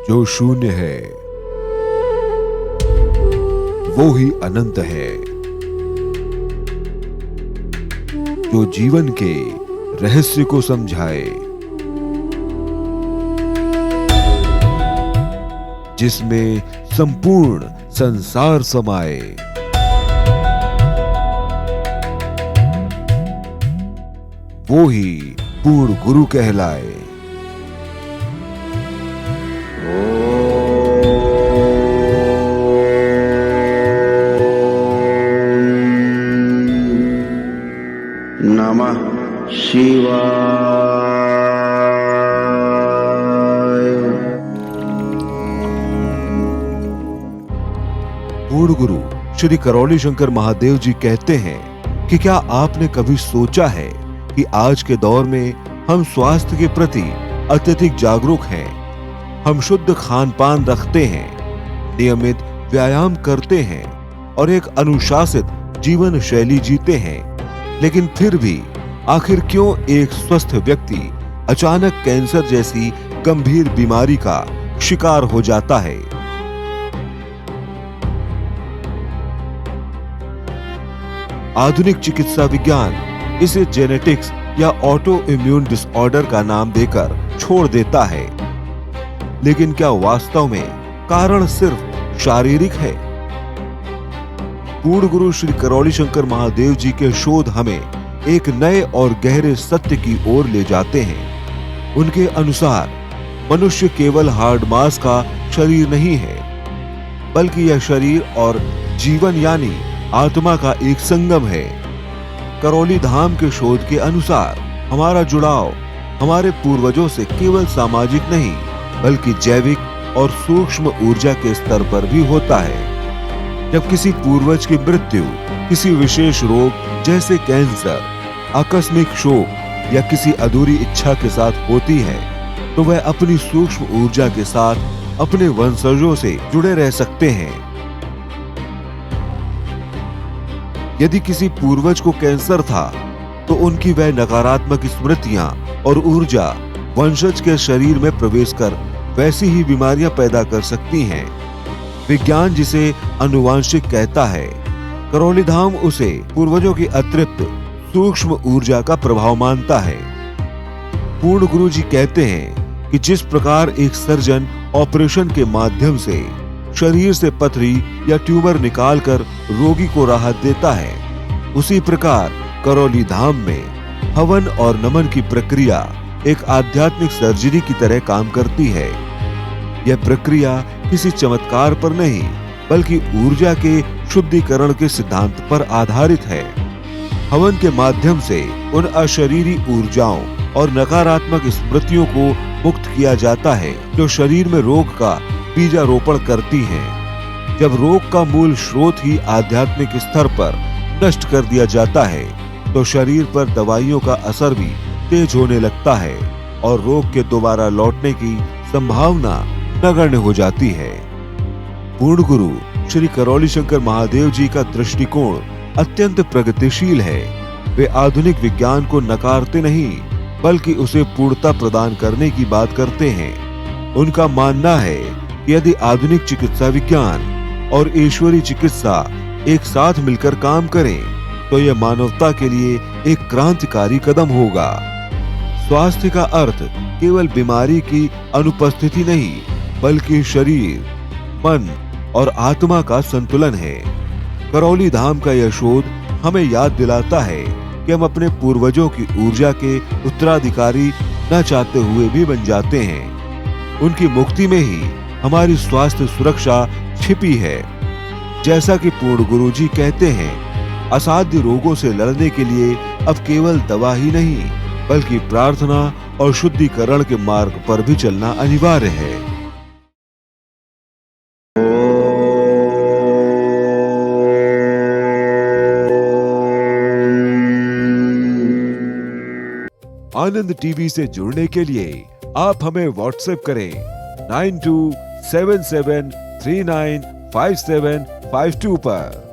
जो शून्य है वो ही अनंत है। जो जीवन के रहस्य को समझाए, जिसमें संपूर्ण संसार समाए। वो ही पूर्ण गुरु कहलाए। नमः शिवाय। पूर्ण गुरु श्री करौली शंकर महादेव जी कहते हैं कि क्या आपने कभी सोचा है कि आज के दौर में हम स्वास्थ्य के प्रति अत्यधिक जागरूक हैं। हम शुद्ध खान पान रखते हैं, नियमित व्यायाम करते हैं और एक अनुशासित जीवन शैली जीते हैं, लेकिन फिर भी आखिर क्यों एक स्वस्थ व्यक्ति अचानक कैंसर जैसी गंभीर बीमारी का शिकार हो जाता है। आधुनिक चिकित्सा विज्ञान इसे जेनेटिक्स या ऑटो इम्यून डिसऑर्डर का नाम देकर छोड़ देता है, लेकिन क्या वास्तव में कारण सिर्फ शारीरिक है? पूर्ण गुरु श्री करौली शंकर महादेव जी के शोध हमें एक नए और गहरे सत्य की ओर ले जाते हैं। उनके अनुसार मनुष्य केवल हार्ड मास का शरीर नहीं है, बल्कि यह शरीर और जीवन यानी आत्मा का एक संगम है। करौली धाम के शोध के अनुसार हमारा जुड़ाव हमारे पूर्वजों से केवल सामाजिक नहीं, बल्कि जैविक और सूक्ष्म ऊर्जा के स्तर पर भी होता है। जब किसी पूर्वज की मृत्यु किसी विशेष रोग जैसे कैंसर, आकस्मिक शोक या किसी अधूरी इच्छा के साथ होती है, तो वह अपनी सूक्ष्म ऊर्जा के साथ अपने वंशजों से जुड़े रह सकते हैं। यदि किसी पूर्वज को कैंसर था, तो उनकी वह नकारात्मक स्मृतियां और ऊर्जा वंशज के शरीर में प्रवेश कर वैसी ही बीमारियां पैदा कर सकती हैं। विज्ञान जिसे आनुवांशिक कहता है, करौली धाम उसे पूर्वजों की अतृप्त सूक्ष्म ऊर्जा का प्रभाव मानता है। पूर्ण गुरु जी कहते हैं कि जिस प्रकार एक सर्जन ऑपरेशन के माध्यम से शरीर से पथरी या ट्यूमर निकालकर रोगी को राहत देता है, उसी प्रकार करौली धाम में हवन और नमन की प्रक्रिया एक आध्यात्मिक सर्जरी की तरह काम करती है। यह प्रक्रिया किसी चमत्कार पर नहीं, बल्कि ऊर्जा के शुद्धिकरण के सिद्धांत पर आधारित है। हवन के माध्यम से उन अशरीरी ऊर्जाओं और नकारात्मक स्मृतियों को मुक्त किया जाता है जो शरीर में रोग का बीजारोपण करती हैं। जब रोग का मूल स्रोत ही आध्यात्मिक स्तर पर नष्ट कर दिया जाता है, तो शरीर पर दवाइयों का असर भी तेज होने लगता है और रोग के दोबारा लौटने की संभावना नगण्य हो जाती है। पूर्ण गुरु श्री करौली शंकर महादेव जी का दृष्टिकोण अत्यंत प्रगतिशील है। वे आधुनिक विज्ञान को नकारते नहीं, बल्कि उसे पूर्णता प्रदान करने की बात करते हैं। उनका मानना है कि यदि आधुनिक चिकित्सा विज्ञान और ईश्वरी चिकित्सा एक साथ मिलकर काम करें, तो यह मानवता के लिए एक क्रांतिकारी कदम होगा। स्वास्थ्य का अर्थ केवल बीमारी की अनुपस्थिति नहीं, बल्कि शरीर, मन और आत्मा का संतुलन है। करौली धाम का यह शोध हमें याद दिलाता है कि हम अपने पूर्वजों की ऊर्जा के उत्तराधिकारी न चाहते हुए भी बन जाते हैं। उनकी मुक्ति में ही हमारी स्वास्थ्य सुरक्षा छिपी है। जैसा कि पूर्ण गुरु जी कहते हैं, असाध्य रोगों से लड़ने के लिए अब केवल दवा ही नहीं, बल्कि प्रार्थना और शुद्धिकरण के मार्ग पर भी चलना अनिवार्य है। आनंद टीवी से जुड़ने के लिए आप हमें व्हाट्सएप करें 9277395752 पर।